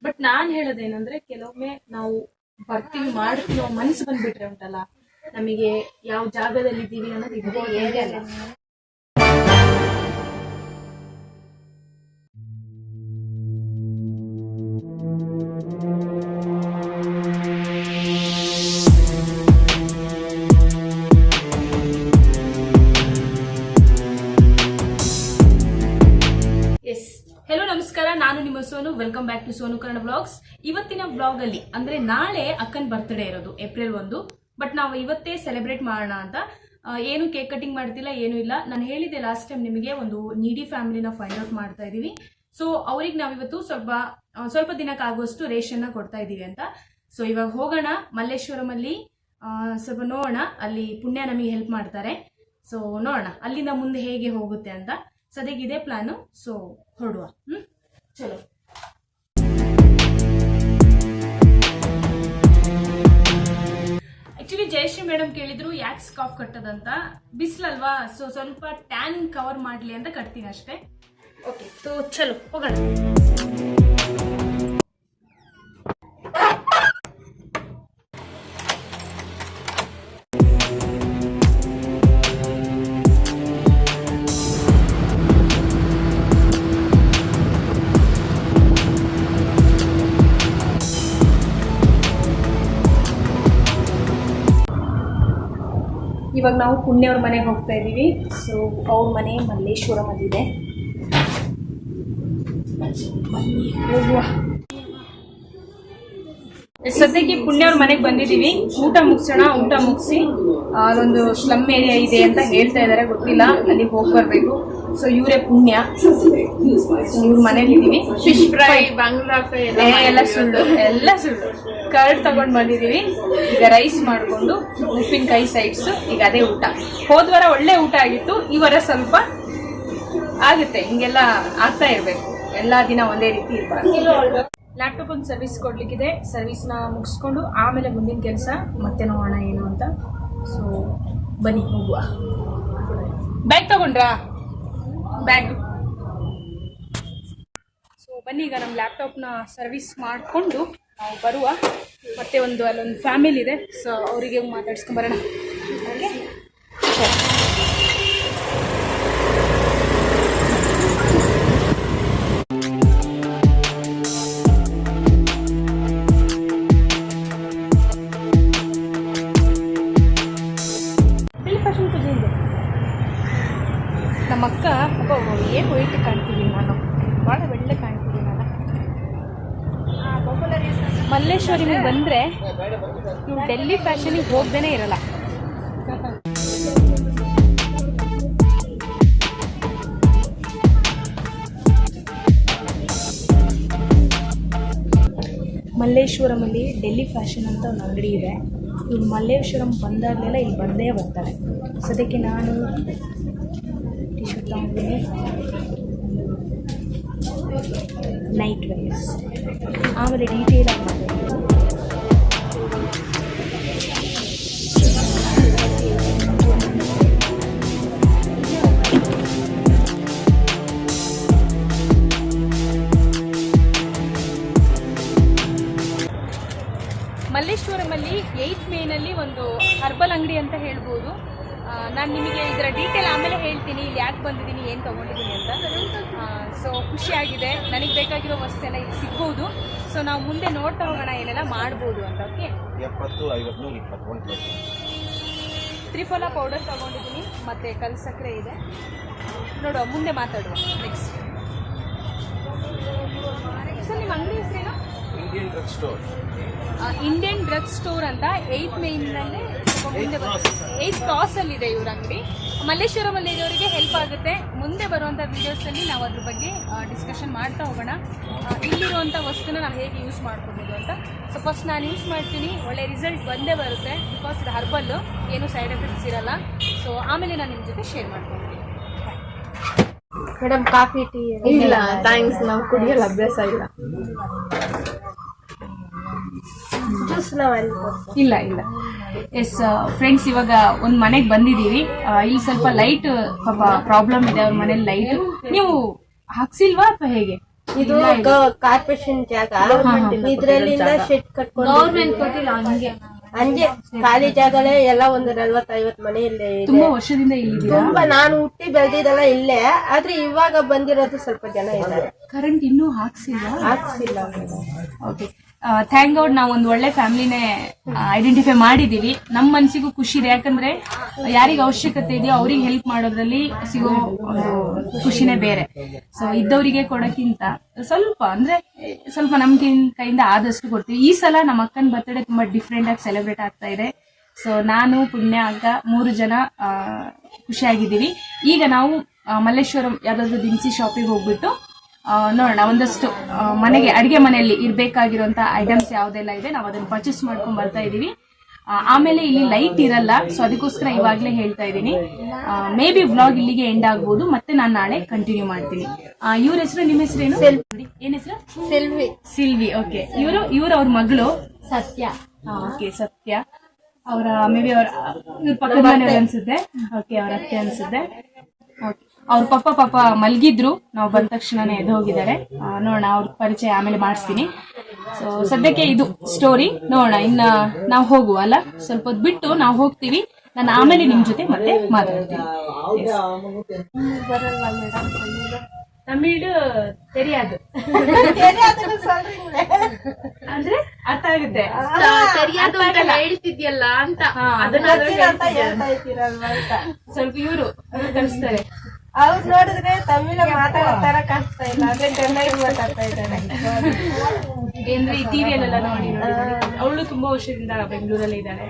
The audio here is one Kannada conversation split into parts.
ಬಟ್ ನಾನ್ ಹೇಳೋದೇನಂದ್ರೆ ಕೆಲವೊಮ್ಮೆ ನಾವು ಬರ್ತೀವಿ ಮಾಡ್ತೀವಿ ಮನಸ್ಸು ಬಂದ್ಬಿಟ್ರೆ ಉಂಟಲ್ಲ, ನಮಗೆ ಯಾವ ಜಾಗದಲ್ಲಿ ಇದ್ದೀವಿ ಅನ್ನೋದು ಇಂಪಾರ್ಟೆಂಟ್ ಅಲ್ಲ. ಹೆಲೋ ನಮಸ್ಕಾರ, ನಾನು ನಿಮ್ಮ Sonu. Welcome back to Sonu Kannada vlogs. ಇವತ್ತಿನ ವ್ಲಾಗ್ ಅಲ್ಲಿ ಅಂದ್ರೆ ನಾಳೆ ಅಕ್ಕನ ಬರ್ತ್ಡೇ ಇರೋದು ಏಪ್ರಿಲ್ 1. ಬಟ್ ನಾವು ಇವತ್ತೇ ಸೆಲೆಬ್ರೇಟ್ ಮಾಡೋಣ ಅಂತ ಏನು ಕೇಕ್ ಕಟಿಂಗ್ ಮಾಡ್ತಿಲ್ಲ, ಏನು ಇಲ್ಲ. ನಾನು ಹೇಳಿದ್ದೆ ಲಾಸ್ಟ್ ಟೈಮ್ ನಿಮಗೆ, ಒಂದು ನೀಡಿ ಫ್ಯಾಮಿಲಿನ ಫೈಂಡ್ ಔಟ್ ಮಾಡ್ತಾ ಇದೀವಿ. ಸೊ ಅವ್ರಿಗೆ ನಾವಿವತ್ತು ಸ್ವಲ್ಪ ದಿನಕ್ಕಾಗುವಷ್ಟು ರೇಷನ್ನ ಕೊಡ್ತಾ ಇದೀವಿ ಅಂತ. ಸೊ ಇವಾಗ ಹೋಗೋಣ ಮಲ್ಲೇಶ್ವರಂ ಅಲ್ಲಿ, ಸ್ವಲ್ಪ ನೋಡೋಣ, ಅಲ್ಲಿ ಪುಣ್ಯ ನಮಗೆ ಹೆಲ್ಪ್ ಮಾಡ್ತಾರೆ. ಸೊ ನೋಡೋಣ ಅಲ್ಲಿಂದ ಮುಂದೆ ಹೇಗೆ ಹೋಗುತ್ತೆ ಅಂತ. ಸದ್ಯಕ್ಕೆ ಇದೇ ಪ್ಲಾನು. ಸೊ ಹೊರಡುವ. ಚಲೋ. ಆಕ್ಚುಲಿ ಜಯಶ್ರೀ ಮೇಡಮ್ ಕೇಳಿದ್ರು ಯಾಕೆ ಸ್ಕಾಫ್ ಕಟ್ಟೋದಂತ. ಬಿಸಿಲಲ್ವಾ, ಸೊ ಸ್ವಲ್ಪ ಟ್ಯಾನ್ ಕವರ್ ಮಾಡ್ಲಿ ಅಂತ ಕಟ್ತೀನಿ ಅಷ್ಟೇ. ಓಕೆ, ಸೊ ಚಲೋ ಹೋಗೋಣ. ಇವಾಗ ನಾವು ಪುಣ್ಯವ್ರ ಮನೆಗೆ ಹೋಗ್ತಾ ಇದ್ದೀವಿ. ಸೊ ಅವ್ರ ಮನೆ ಮಲ್ಲೇಶ್ವರಂ ಅಲ್ಲಿದೆ. ಹೋಗುವ. ಸದ್ಯಕ್ಕೆ ಪುಣ್ಯವ್ರ ಮನೆಗೆ ಬಂದಿದ್ದೀವಿ. ಊಟ ಮುಗಿಸೋಣ. ಊಟ ಮುಗಿಸಿ ಅದೊಂದು ಸ್ಲಮ್ ಏರಿಯಾ ಇದೆ ಅಂತ ಹೇಳ್ತಾ ಇದ್ದಾರೆ, ಗೊತ್ತಿಲ್ಲ, ಅಲ್ಲಿಗೆ ಹೋಗಿ ಬರ್ಬೇಕು. ಸೊ ಇವರೇ ಪುಣ್ಯ. ಇವ್ರ ಮನೇಲಿ ಇದ್ದೀವಿ. ಫಿಶ್ ಫ್ರೈ, ಬಾಂಗ್ಲಾ ಫ್ರೈ ಎಲ್ಲ ಸುಳ್ಳು. ಕರ್ಡ್ ತಗೊಂಡ್ ಬಂದಿದೀವಿ. ಈಗ ರೈಸ್ ಮಾಡ್ಕೊಂಡು ಉಪ್ಪಿನಕಾಯಿ ಸೈಡ್ಸ್. ಈಗ ಅದೇ ಊಟ. ಹೋದ್ವಾರ ಒಳ್ಳೆ ಊಟ ಆಗಿತ್ತು, ಈ ವಾರ ಸ್ವಲ್ಪ ಆಗುತ್ತೆ. ಹಿಂಗೆಲ್ಲ ಆಗ್ತಾ ಇರ್ಬೇಕು, ಎಲ್ಲಾ ದಿನ ಒಂದೇ ರೀತಿ ಇರ್ಬಾರ್ದು. ಲ್ಯಾಪ್ಟಾಪ್ ಒಂದು ಸರ್ವಿಸ್ ಕೊಡ್ಲಿಕ್ಕಿದೆ. ಸರ್ವಿಸ್ನ ಮುಗಿಸ್ಕೊಂಡು ಆಮೇಲೆ ಮುಂದಿನ ಕೆಲಸ ಮತ್ತೆ ನೋಡೋಣ ಏನು ಅಂತ. ಸೊ ಬನ್ನಿ ಹೋಗುವ. ಬ್ಯಾಗ್ ತಗೊಂಡ್ರಾ? ಬ್ಯಾಗ್. ಸೊ ಬನ್ನಿ, ಈಗ ನಮ್ಮ ಲ್ಯಾಪ್ಟಾಪ್ನ ಸರ್ವಿಸ್ ಮಾಡಿಕೊಂಡು ನಾವು ಬರುವ. ಮತ್ತೆ ಅಲ್ಲೊಂದು ಫ್ಯಾಮಿಲಿ ಇದೆ. ಸೊ ಅವರಿಗೆ ಮಾತಾಡ್ಸ್ಕೊಂಬರೋಣ. ಹಾಗೆ ನಮ್ಮ ಅಕ್ಕ ಏನು ವೈಟ್ ಕಾಣ್ತೀವಿ, ನಾನು ಭಾಳ ಬೆಳ್ಳೆ ಕಾಣ್ತೀವಿ. ನಾನು ಮಲ್ಲೇಶ್ವರಿಗೆ ಬಂದರೆ ನೀವು ಡೆಲ್ಲಿ ಫ್ಯಾಷನಿಗೆ ಹೋಗ್ದೇನೆ ಇರಲ್ಲ. ಮಲ್ಲೇಶ್ವರಮಲ್ಲಿ ಡೆಲ್ಲಿ ಫ್ಯಾಷನ್ ಅಂತ ಒಂದು ಅಂಗಡಿ ಇದೆ. ಇವ್ರು ಮಲ್ಲೇಶ್ವರಂ ಬಂದಾಗಲೆಲ್ಲ ಇಲ್ಲಿ ಬಂದೇ ಬರ್ತಾರೆ. ಸದ್ಯಕ್ಕೆ ನಾನು ಟಿ ಶರ್ಟ್ ತಗೊಂಡಿದ್ದೀನಿ, ನೈಟ್ ವೇರ್ಸ್, ಆಮೇಲೆ ಡೀಟೇಲ್ ಆಗಿ ಮಲ್ಲೇಶ್ವರಮಲ್ಲಿ 8th ಮೇನಲ್ಲಿ ಒಂದು ಹರ್ಬಲ್ ಅಂಗಡಿ ಅಂತ ಹೇಳ್ಬೋದು. ನಾನು ನಿಮಗೆ ಇದರ ಡೀಟೇಲ್ ಆಮೇಲೆ ಹೇಳ್ತೀನಿ, ಇಲ್ಲಿ ಯಾಕೆ ಬಂದಿದ್ದೀನಿ, ಏನು ತೊಗೊಂಡಿದ್ದೀನಿ ಅಂತ. ಸೊ ಖುಷಿಯಾಗಿದೆ. ನನಗೆ ಬೇಕಾಗಿರೋ ವಸ್ತುವೆಲ್ಲ ಇಲ್ಲಿ ಸಿಗ್ಬೋದು. ಸೊ ನಾವು ಮುಂದೆ ನೋಡ್ತಾ ಹೋಗೋಣ ಏನೆಲ್ಲ ಮಾಡ್ಬೋದು ಅಂತ. ಓಕೆ, 3 ಪೌಡರ್ ತೊಗೊಂಡಿದ್ದೀನಿ, ಮತ್ತು ಕಲ್ ಸಕ್ಕರೆ ಇದೆ. ನೋಡುವ, ಮುಂದೆ ಮಾತಾಡುವ. ನೆಕ್ಸ್ಟ್ ಸರ್, ನಿಮ್ಮ ಅಂಗಡಿ ಹೆಸರೇನು? ಇಂಡಿಯನ್ ಡ್ರಗ್ ಸ್ಟೋರ್ ಅಂತ 8th ಮೇನಲ್ಲಿ ಮುಂದೆ 8th ಕ್ರಾಸಲ್ಲಿದೆ ಇವ್ರ ಅಂಗಡಿ. ಮಲ್ಲೇಶ್ವರಮಲ್ಲಿ ಇರೋರಿಗೆ ಹೆಲ್ಪ್ ಆಗುತ್ತೆ. ಮುಂದೆ ಬರುವಂಥ ವಿಡಿಯೋಸಲ್ಲಿ ನಾವು ಅದ್ರ ಬಗ್ಗೆ ಡಿಸ್ಕಷನ್ ಮಾಡ್ತಾ ಹೋಗೋಣ. ಇಲ್ಲಿರುವಂಥ ವಸ್ತುನ ನಾವು ಹೇಗೆ ಯೂಸ್ ಮಾಡ್ಕೋಬೋದು ಅಂತ. ಸೊ ಫಸ್ಟ್ ನಾನು ಯೂಸ್ ಮಾಡ್ತೀನಿ, ಒಳ್ಳೆ ರಿಸಲ್ಟ್ ಬಂದೇ ಬರುತ್ತೆ. ಬಿಕಾಸ್ ಇದು ಹರ್ಬಲ್ಲು, ಏನು ಸೈಡ್ ಎಫೆಕ್ಟ್ಸ್ ಇರಲ್ಲ. ಸೊ ಆಮೇಲೆ ನಾನು ನಿಮ್ಮ ಜೊತೆ ಶೇರ್ ಮಾಡ್ಕೊಳ್ತೀನಿ. Madam, coffee tea? ಇಲ್ಲ ಥ್ಯಾಂಕ್ಸ್, ನಾವು ಕುಡಿಯಲ್ಲ, ಅಭ್ಯಾಸ ಇಲ್ಲ. ಇಲ್ಲ. ಎಸ್ ಫ್ರೆಂಡ್ಸ್, ಇವಾಗ ಒಂದು ಮನೆಗೆ ಬಂದಿದ್ದೀವಿ. ಇಲ್ಲಿ ಸ್ವಲ್ಪ ಲೈಟ್ ಪಾಪ ಪ್ರಾಬ್ಲಮ್ ಇದೆ ಅವ್ರ ಮನೇಲಿ. ಲೈಟ್ ನೀವು ಹಾಕ್ಸಿಲ್ವಾ ಅಥವಾ ಹೇಗೆ? ಇದು ಕಾರ್ಪೊರೇಷನ್ ಜಾಗ ಇದ್ರಲ್ಲಿಂದ ಶೆಡ್ ಕಟ್ಕೊಂಡು ಗೌರ್ಮೆಂಟ್ ಕೊಟ್ಟಿಲ್ಲ ಹಂಗೆ. ಹಂಗೆ ಖಾಲಿ ಜಾಗಲೇ ಎಲ್ಲ ಒಂದು 40-50 ಮನೆ ಇಲ್ಲೇ ಇದೆ. ತುಂಬಾ ವರ್ಷದಿಂದ ಇಲ್ಲಿದ್ದೀರಾ? ತುಂಬಾ ನಾನು ಹುಟ್ಟಿ ಬೆಳೆದಿದ್ದೆಲ್ಲ ಇಲ್ಲೇ, ಆದ್ರೆ ಇವಾಗ ಬಂದಿರೋದು ಸ್ವಲ್ಪ ಜನ ಇದ್ದಾರೆ. ಕರೆಂಟ್ ಇನ್ನೂ ಹಾಕ್ಸಿಲ್ಲ. ಓಕೆ, ಥ್ಯಾಂಕ್ ಗಾಡ್ ನಾವು ಒಂದು ಒಳ್ಳೆ ಫ್ಯಾಮಿಲಿನೇ ಐಡೆಂಟಿಫೈ ಮಾಡಿದೀವಿ. ನಮ್ಮ ಮನ್ಸಿಗೂ ಖುಷಿ ಇದೆ, ಯಾಕಂದ್ರೆ ಯಾರಿಗೆ ಅವಶ್ಯಕತೆ ಇದೆಯೋ ಅವ್ರಿಗೆ ಹೆಲ್ಪ್ ಮಾಡೋದ್ರಲ್ಲಿ ಸಿಗೋ ಒಂದು ಖುಷಿನೇ ಬೇರೆ. ಸೊ ಇದ್ದವರಿಗೆ ಕೊಡೋಕ್ಕಿಂತ ಸ್ವಲ್ಪ ನಮ್ ಕೈಯಿಂದ ಆದಷ್ಟು ಕೊಡ್ತೀವಿ. ಈ ಸಲ ನಮ್ಮ ಅಕ್ಕನ ಬರ್ತ್ಡೇ ತುಂಬಾ ಡಿಫ್ರೆಂಟ್ ಆಗಿ ಸೆಲೆಬ್ರೇಟ್ ಆಗ್ತಾ ಇದೆ. ಸೊ ನಾನು, ಪುಣ್ಯ, ಅಕ್ಕ 3 ಜನ ಖುಷಿಯಾಗಿದ್ದೀವಿ. ಈಗ ನಾವು ಮಲ್ಲೇಶ್ವರಂ ಯಾವ್ದಾದ್ರು ದಿನಸಿ ಶಾಪಿಗೆ ಹೋಗ್ಬಿಟ್ಟು ನೋಡೋಣ, ಒಂದಷ್ಟು ಮನೆಗೆ ಅಡಿಗೆ ಮನೆಯಲ್ಲಿ ಇರ್ಬೇಕಾಗಿರುವಂತ ಐಟಮ್ಸ್ ಯಾವ್ದೆಲ್ಲ ಇದೆ ನಾವು ಅದನ್ನ ಪರ್ಚೇಸ್ ಮಾಡ್ಕೊಂಡ್ ಬರ್ತಾ ಇದೀವಿ. ಆಮೇಲೆ ಇಲ್ಲಿ ಲೈಟ್ ಇರಲ್ಲ, ಸೊ ಅದಕ್ಕೋಸ್ಕರ ಇವಾಗ್ಲೇ ಹೇಳ್ತಾ ಇದ್ದೀನಿ. ಮೇ ಬಿ ವ್ಲಾಗ್ ಇಲ್ಲಿಗೆ ಎಂಡ್ ಆಗ್ಬೋದು, ಮತ್ತೆ ನಾನು ನಾಳೆ ಕಂಟಿನ್ಯೂ ಮಾಡ್ತೀನಿ. ಇವ್ರ ಹೆಸರು, ನಿಮ್ಮ ಹೆಸರೇನು? ಏನ್ ಹೆಸರು? ಸಿಲ್ವಿ. ಓಕೆ, ಇವ್ರ ಅವ್ರ ಮಗಳು ಸತ್ಯ. ಓಕೆ, ಸತ್ಯ. ಅವರ ಮೇ ಬಿ ಅವ್ರ ಪಕ್ಕದ ಮನೆಯವ್ರು ಅನ್ಸುತ್ತೆ. ಓಕೆ, ಅವ್ರ ಅತ್ತೆ ಅನ್ಸುತ್ತೆ. ಓಕೆ, ಅವ್ರ ಪಾಪ ಮಲ್ಗಿದ್ರು, ನಾವು ಬಂದ ತಕ್ಷಣನೇ ಎದ್ದು ಹೋಗಿದ್ದಾರೆ. ನೋಡೋಣ, ಅವ್ರ ಪರಿಚಯ ಆಮೇಲೆ ಮಾಡಿಸ್ತೀನಿ. ಸೊ ಸದ್ಯಕ್ಕೆ ಇದು ಸ್ಟೋರಿ. ನೋಡೋಣ, ಇನ್ನ ನಾವು ಹೋಗುವ ಅಲ್ಲ, ಸ್ವಲ್ಪ ಹೊತ್ತು ಬಿಟ್ಟು ನಾವು ಹೋಗ್ತೀವಿ. ನಾನು ಆಮೇಲೆ ನಿಮ್ ಜೊತೆ ಮತ್ತೆ ಮಾತಾಡ್ತೀನಿ. ತಮಿಳು ತೆರಿயாது ಅಂದ್ರೆ ಅರ್ಥ ಆಗುತ್ತೆ, ಹೇಳ್ತಿದ್ಯಲ್ಲ ಅಂತ ಸ್ವಲ್ಪ ಇವರು ಕಲಿಸ್ತಾರೆ. ಅವ್ರು ನೋಡಿದ್ರೆ ತಮಿಳ ಮಾತಾಡೋ ಕಾಣಿಸ್ತಾ ಇಲ್ಲ, ಅದೇ ಚೆನ್ನಾಗಿ ಮಾತಾಡ್ತಾ ಇದ್ದಾರೆ. ಅಂದ್ರೆ ಈ ಟಿವಿಯಲ್ಲೆಲ್ಲ ನೋಡಿ. ಅವಳು ತುಂಬಾ ವರ್ಷದಿಂದ ಬೆಂಗಳೂರಲ್ಲೇ ಇದ್ದಾಳೆ.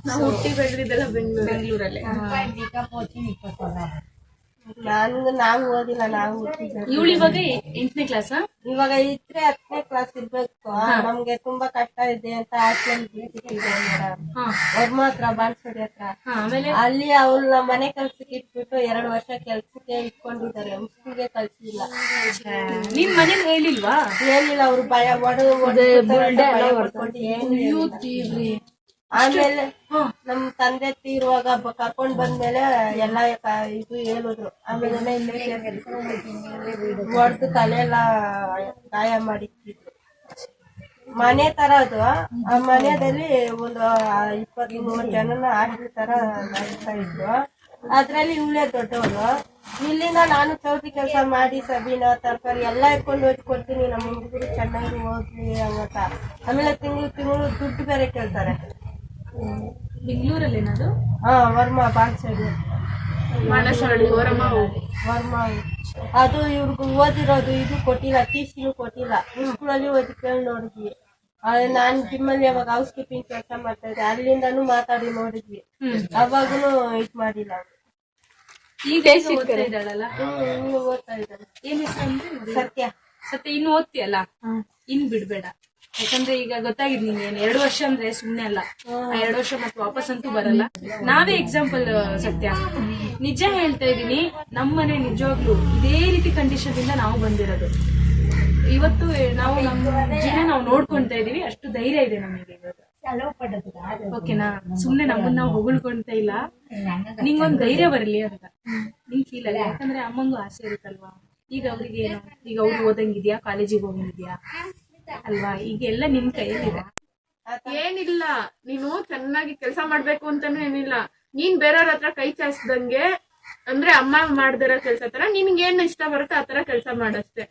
ನಾವು ಹುಟ್ಟಿ ಬೆಳೆದಿದ್ದೆಲ್ಲ ಬೆಂಗಳೂರಲ್ಲೇ. ನಾವು ಓದಿಲ್ಲ, ನಾವು ಹುಟ್ಟಿದ್ದೆ. ಇವಳು ಇವಾಗ 8ನೇ ಕ್ಲಾಸ್. ಇವಾಗ ಇದ್ರೆ 10ನೇ ಕ್ಲಾಸ್ ಇರ್ಬೇಕು. ನಮ್ಗೆ ತುಂಬಾ ಕಷ್ಟ ಇದೆ ಅಂತ ಹಾಸ್ಟೆಲ್ ವರ್ಮ ಹತ್ರ, ಬಾಣಸೋಡಿ ಹತ್ರ. ಅಲ್ಲಿ ಅವ್ರು ನಮ್ಮ ಮನೆ ಕೆಲ್ಸಕ್ಕೆ ಇಟ್ಬಿಟ್ಟು 2 ವರ್ಷ ಕೆಲ್ಸಕ್ಕೆ ಇಟ್ಕೊಂಡಿದ್ದಾರೆ. ಉಸ್ತಿಗೆ ಕಳ್ಸಿಲ್ಲ. ನಿಮ್ ಮನೇಲಿ ಹೇಳಿಲ್ವಾ? ಏನಿಲ್ಲ, ಅವ್ರು ಭಯ ಹೊಡ್ಕೊಂಡು ಏನಿಲ್ಲ. ಆಮೇಲೆ ನಮ್ ತಂದೆ ತೀರುವಾಗ ಕರ್ಕೊಂಡ್ ಬಂದ್ಮೇಲೆ ಎಲ್ಲ ಇದು ಹೇಳಿದ್ರು. ಆಮೇಲೆ ಇಲ್ಲೇ ಹೊಡೆದು ತಲೆಯೆಲ್ಲ ಗಾಯ ಮಾಡಿದ್ರು. ಮನೆ ತರ ಅದು. ಆ ಮನೆಯಲ್ಲಿ ಒಂದು 20-30 ಜನನ ಆಟದ ತರ ನಡೆಸ್ತಾ ಇದ್ರು. ಅದ್ರಲ್ಲಿ ಇವಳೇ ದೊಡ್ಡವಳು. ಇಲ್ಲಿಂದ ನಾನು ಚೌತಿ ಕೆಲಸ ಮಾಡಿ ಸಬೀನಾ ತರಕಾರಿ ಎಲ್ಲ ಇಟ್ಕೊಂಡು ಹೋಗಿ ಕೊಡ್ತೀನಿ, ನಮ್ಮ ಹುಡುಗರು ಚೆನ್ನಾಗಿ ಓದ್ಲಿ ಹಂಗಂತ. ಆಮೇಲೆ ತಿಂಗಳು ದುಡ್ಡು ಬೇರೆ ಕೇಳ್ತಾರೆ. ಬೆಂಗಳೂರಲ್ಲಿ ಏನದು? ವರ್ಮ ಬಾಣಸಡಿ, ವರ್ಮ. ಅದು ಇವ್ರಿಗೂ ಓದಿರೋದು ಇದು ಕೊಟ್ಟಿಲ್ಲ, ಟಿಸಿನೂ ಕೊಟ್ಟಿಲ್ಲ. ಸ್ಕೂಲಲ್ಲಿ ಓದಿ ಕೇಳಿ ನೋಡಿದ್ವಿ. ನಾನ್ ಜಿಮ್ಮಲ್ಲಿ ಅವಾಗ ಹೌಸ್ ಕೀಪಿಂಗ್ ಕೆಲಸ ಮಾಡ್ತಾ ಇದ್ದೆ, ಅಲ್ಲಿಂದಾನು ಮಾತಾಡಿ ನೋಡಿದ್ವಿ. ಅವಾಗನು ಇದ್ ಮಾಡಿಲ್ಲ. ಈಗ ಓದ್ತಾ ಇದ್ದಾಳಲ್ಲ? ಓದ್ತಾ ಇದ್ದಾಳೆ. ಏನ್ ಹೆಸರು ಅಂದ್ರೆ? ಸತ್ಯ. ಇನ್ನು ಓದ್ತಿಯಲ್ಲ, ಇನ್ ಬಿಡ್ಬೇಡ. ಯಾಕಂದ್ರೆ ಈಗ ಗೊತ್ತಾಗಿದೆ ನಿಂಗೆ, 2 ವರ್ಷ ಅಂದ್ರೆ ಸುಮ್ನೆ ಅಲ್ಲ. 2 ವರ್ಷ ಮತ್ತೆ ವಾಪಸ್ ಅಂತೂ ಬರಲ್ಲ. ನಾವೇ ಎಕ್ಸಾಂಪಲ್. ಸತ್ಯ, ನಿಜ ಹೇಳ್ತಾ ಇದೀನಿ. ನಮ್ಮನೆ ನಿಜವಾಗ್ಲು ಇದೇ ರೀತಿ ಕಂಡೀಷನ್ ಇಂದ ನಾವು ಬಂದಿರೋದು. ಇವತ್ತು ನಾವು ನಮ್ಮ ಜೀವನ ನಾವು ನೋಡ್ಕೊಂತಾ ಇದೀವಿ. ಅಷ್ಟು ಧೈರ್ಯ ಇದೆ ನಮಗೆ. ಓಕೆನಾ? ಸುಮ್ನೆ ನಮ್ಮನ್ನ ನಾವು ಹೊಗಳ್ಕೊಂತ ಇಲ್ಲ. ನಿಂಗೊಂದ್ ಧೈರ್ಯ ಬರಲಿ ಅಂತ ನಿಂಗ್ ಫೀಲ್ ಆಗ. ಯಾಕಂದ್ರೆ ಅಮ್ಮಂಗೂ ಆಸೆ ಇರುತ್ತಲ್ವಾ. ಈಗ ಅವ್ರಿಗೆ ಏನು, ಈಗ ಅವ್ರು ಓದಂಗಿದ್ಯಾ, ಕಾಲೇಜಿಗೆ ಹೋಗಿದ್ಯಾ ಅಲ್ವಾ? ಈಗೆಲ್ಲ ನಿನ್ ಕೈಯಲ್ಲಿದೆ. ಏನಿಲ್ಲ, ನೀನು ಚೆನ್ನಾಗಿ ಕೆಲಸ ಮಾಡ್ಬೇಕು ಅಂತಾನು ಏನಿಲ್ಲ. ನೀನ್ ಬೇರೆಯವ್ರ ಹತ್ರ ಕೈ ಚಾಚ್ದಂಗೆ, ಅಂದ್ರೆ ಅಮ್ಮ ಮಾಡ್ದಿರೋ ಕೆಲ್ಸ ತರ ನಿನ್ಗೇನ್ ಇಷ್ಟ ಬರುತ್ತೆ ಆ ತರ ಕೆಲ್ಸ ಮಾಡಷ್ಟೇ.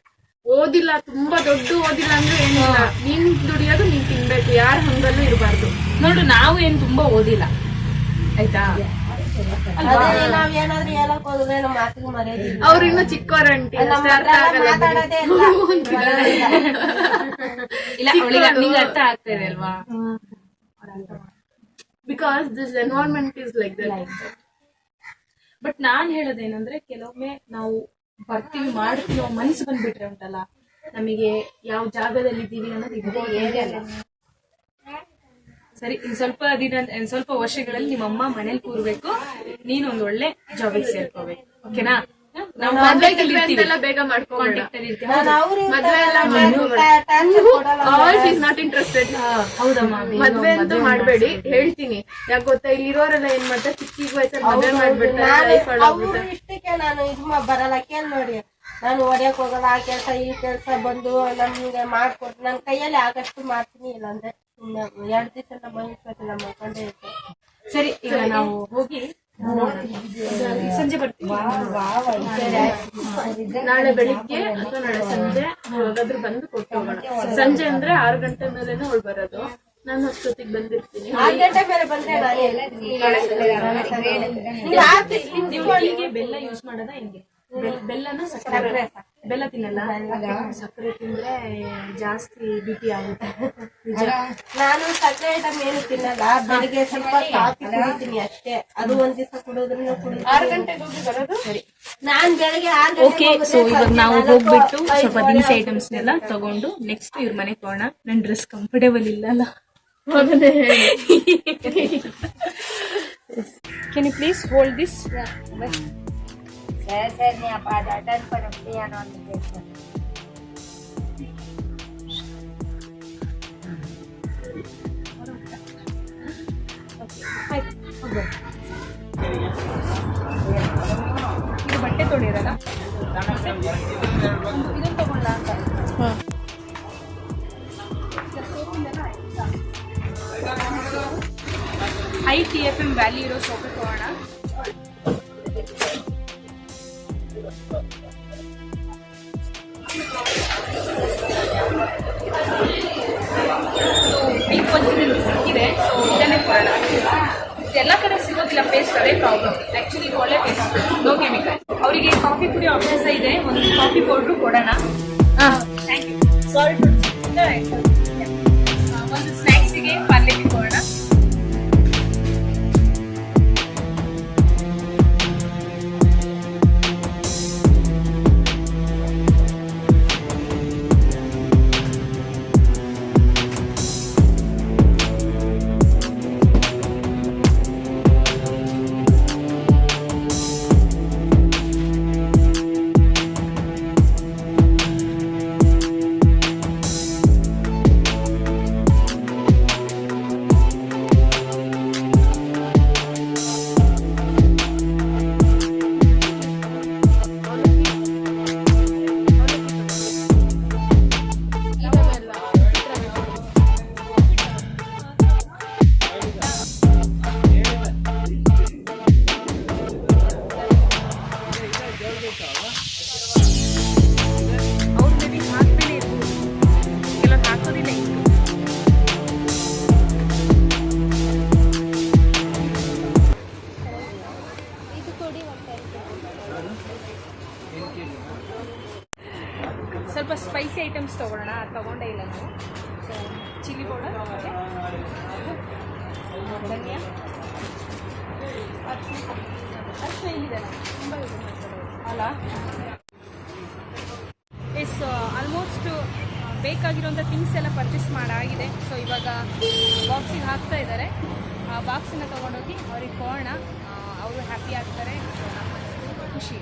ಓದಿಲ್ಲ, ತುಂಬಾ ದೊಡ್ಡ ಓದಿಲ್ಲ ಅಂದ್ರೆ ಏನಿಲ್ಲ. ನೀನ್ ದುಡಿಯೋದು ನೀನ್ ತಿನ್ಬೇಕು, ಯಾರ ಹಂಗಲ್ಲೂ ಇರಬಾರ್ದು. ನೋಡು, ನಾವು ಏನ್ ತುಂಬಾ ಓದಿಲ್ಲ, ಆಯ್ತಾ? ನಾವ್ ಏನಾದ್ರು ಹೇಳಕ್ ಹೋದ್ರೆ ನಮ್ಮ ಮಾತಿಗೆ ಮರ್ಯಾದಿಲ್ಲ. ಅವ್ರು ಇನ್ನು ಚಿಕ್ಕವರಂಟಿ, ಮಾತಾಡೋದೇ ಇಲ್ಲ. ನಿಂಗೆ ಅರ್ಥ ಆಗ್ತಾ ಇದೆ ಅಲ್ವಾ? Because this environment is like that. But ನಾನ್ ಹೇಳೋದೇನಂದ್ರೆ, ಕೆಲವೊಮ್ಮೆ ನಾವು ಬರ್ತೀವಿ, ಮಾಡ್ತೀವಿ, ನಾವು ಮನ್ಸು ಬಂದ್ಬಿಟ್ರೆ ಉಂಟಲ್ಲ, ನಮಗೆ ಯಾವ ಜಾಗದಲ್ಲಿ ಇದ್ದೀವಿ ಅನ್ನೋದು ಇಂಪಾರ್ಟೆಂಟ್. ಸರಿ, ಸ್ವಲ್ಪ ವರ್ಷಗಳಲ್ಲಿ ನಿಮ್ಮಮ್ಮ ಮನೇಲಿ ಕೂರ್ಬೇಕು, ನೀನ್ ಒಂದ್ ಒಳ್ಳೆ ಜಾಬಿಗೆ ಸೇರ್ಕೋಬೇಕು. ಓಕೆನಾ? ನಾವು ಬೇಗ ಮಾಡ್ಕೊಂಡು ಹೌದಮ್ಮ, ಮದ್ವೆ ಅಂತೂ ಮಾಡ್ಬೇಡಿ ಹೇಳ್ತೀನಿ. ಯಾಕೆ ಗೊತ್ತಾ, ಇಲ್ಲಿರೋರೆಲ್ಲ ಏನ್ ಮಾಡ್ತಾರೆ, ಚಿಕ್ಕ ವಯಸ್ಸಲ್ಲಿ ಮದ್ವೆ ಮಾಡ್ಬಿಡ್ತಾರೆ. ಇಷ್ಟಕ್ಕೆ ನಾನು ಇದು ಬರಲ್ಲ. ಕೇಳಿ ನೋಡಿ, ನಾನು ಹೊಡ್ಯಕ್ ಹೋಗಲ್ಲ, ಆ ಕೆಲಸ ಈ ಕೆಲಸ ಬಂದು ನಮ್ಗೆ ಮಾಡ್ಕೊಟ್ಟು ನನ್ನ ಕೈಯಲ್ಲಿ ಆಗಷ್ಟು ಮಾಡ್ತೀನಿ. ಇಲ್ಲ ಅಂದ್ರೆ ಸುಮ್ಮನೆ 2 ದಿವಸ ಬಯಸ್ಬೇಕಿಲ್ಲ ಮಾಡ್ಕೊಂಡೇ ಇರ್ತೀನಿ. ಸರಿ, ಈಗ ನಾವು ಹೋಗಿ ಸಂಜೆ ಬರ್ತೀವಿ. ನಾಳೆ ಬೆಳಿಗ್ಗೆ ಅಥವಾ ನಾಳೆ ಸಂಜೆ ಯಾವಾಗಾದ್ರೂ ಬಂದು ಕೊಟ್ಟು ಹೋಗೋಣ. ಸಂಜೆ ಅಂದ್ರೆ 6 ಗಂಟೆ ಮೇಲೆನೆ ಅವಳು ಬರೋದು. ನಾನು ಅಷ್ಟೊತ್ತಿಗೆ ಬಂದಿರ್ತೀನಿ. 6 ಗಂಟೆ ಮೇಲೆ ಬಂದ್ರೆ ನೀವು ಟೀಗೆ ಬೆಲ್ಲ ಯೂಸ್ ಮಾಡೋದ ಹೆಂಗೆ? ಬೆಲ್ಲನ ಸಕ್ಕರೆ? ಬೆಲ್ಲ ತಿನ್ನಲ್ಲ? ಸಕ್ಕರೆ ತಿಂದ್ರೆ ಜಾಸ್ತಿ BP ಆಗುತ್ತೆ. ನಾನು ಸಕ್ಕರೆ ಐಟಮ್ ಏನು ತಿನ್ನಲ್ಲ. ಬೆಳಿಗ್ಗೆ ಸ್ವಲ್ಪ ಕಾಫಿ ಕುಡಿತೀನಿ ಅಷ್ಟೇ. ಅದು ಒಂದ್ ದಿವಸ ಕುಡಿದ್ರೆ 6 ಗಂಟೆಗೆ ಹೋಗಿ ಬರೋದು. ಸರಿ, ನಾನ್ ಬೆಳಗ್ಗೆ 6 ಓಕೆ. ಸೊ ಇವಾಗ ನಾವು ಹೋಗ್ಬಿಟ್ಟು ಸ್ವಲ್ಪ ದಿನಸಿ ಐಟಮ್ಸ್ ನೆಲ್ಲ ತಗೊಂಡು ನೆಕ್ಸ್ಟ್ ಇವ್ರ ಮನೆಗೆ ಹೋಗೋಣ. ನನ್ ಡ್ರೆಸ್ ಕಂಫರ್ಟೇಬಲ್ ಇಲ್ಲ. Can you please hold this? Saya ni apa ada dan perempuan non desa. ಇದು ಬಟ್ಟೆ ತೊಳಿಯೋದಲ್ಲ? ಇದನ್ನು ತಗೊಳ್ಳ ಅಂತ. ITFM ವ್ಯಾಲಿ ಇರೋ ಸೋಪು ತಗೋಣ. ಸಿಕ್ಕಿದೆ, ಸೊ ಇದನ್ನೇ ಕೊಡೋಣ. ಎಲ್ಲ ಕಡೆ ಸಿಗೋದಿಲ್ಲ ಪೇಸ್ಟ್, ಅದೇ ಪ್ರಾಬ್ಲಮ್. ಆಕ್ಚುಲಿ ಒಳ್ಳೆ ಪೇಸ್ಟ್, ನೋ ಕೆಮಿಕಲ್. ಅವರಿಗೆ ಕಾಫಿ ಕುಡಿಯೋ ಅಭ್ಯಾಸ ಇದೆ, ಒಂದು ಕಾಫಿ ಪೌಡ್ರು ಕೊಡೋಣ. Thank you. ಸಾಲ್ಟ್ ಒಂದು ಸ್ನ್ಯಾಕ್ಸಿಗೆ ಪಾರ್ಲೆಗೆ ಕೊಡೋಣ. ಸ್ವಲ್ಪ ಸ್ಪೈಸಿ ಐಟಮ್ಸ್ ತೊಗೊಳ್ಳೋಣ. ಅದು ತೊಗೊಂಡೇ ಇಲ್ಲ ನಾವು. ಸೊ ಚಿಲ್ಲಿ ಪೌಡರ್, ಧನಿಯಾ, ಅರ್ಶಿನ ಇಲ್ಲಿದೆ ತುಂಬ ಇದೆ ಅಲ್ಲ. ಎಸ್, ಆಲ್ಮೋಸ್ಟ್ ಬೇಕಾಗಿರೋಂಥ ಥಿಂಗ್ಸ್ ಎಲ್ಲ ಪರ್ಚೇಸ್ ಮಾಡಾಗಿದೆ. ಸೊ ಇವಾಗ ಬಾಕ್ಸಿಗೆ ಹಾಕ್ತಾ ಇದ್ದಾರೆ. ಆ ಬಾಕ್ಸನ್ನು ತೊಗೊಂಡೋಗಿ ಅವ್ರಿಗೆ ಕೊಡೋಣ. ಅವರು ಹ್ಯಾಪಿ ಆಗ್ತಾರೆ. ಸೊ ನಮ್ಮ ಖುಷಿ.